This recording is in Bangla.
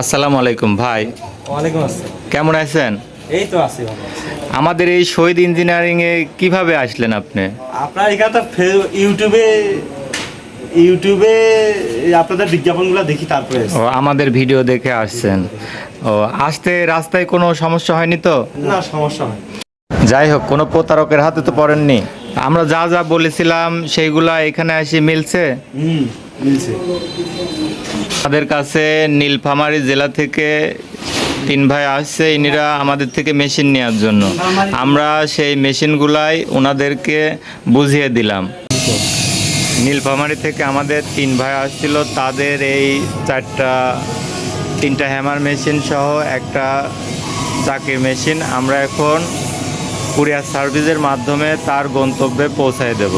আসসালামু আলাইকুম ভাই। ওয়ালাইকুম আসসালাম। কেমন আছেন? এই তো আছি ভালো আছি। আমাদের এই শহীদ ইঞ্জিনিয়ারিং এ কিভাবে আসলেন আপনি? আপনার এখানে তো ইউটিউবে ইউটিউবে আপনাদের বিজ্ঞাপনগুলো দেখি তারপরে ও, আমাদের ভিডিও দেখে আসছেন। ও, আসতে রাস্তায় কোনো সমস্যা হয়নি তো? না, সমস্যা হয়। যাই হোক, কোনো প্রতারকের হাতে তো পড়েননি। আমরা যা যা বলেছিলাম সেইগুলা এখানে এসে মিলছে। মিলছে। আমাদের কাছে নীলফামারী জেলা থেকে 3 ভাই আসছে, ইনিরা আমাদের থেকে মেশিন নেওয়ার জন্য। আমরা সেই মেশিনগুলাই ওনাদেরকে বুঝিয়ে দিলাম। নীলফামারী থেকে আমাদের 3 ভাই আসছিল, তাদের এই 3টা হ্যামার মেশিন সহ একটা চাকির মেশিন আমরা এখন কুরিয়ার সার্ভিসের মাধ্যমে তার গন্তব্যে পৌঁছায় দেব।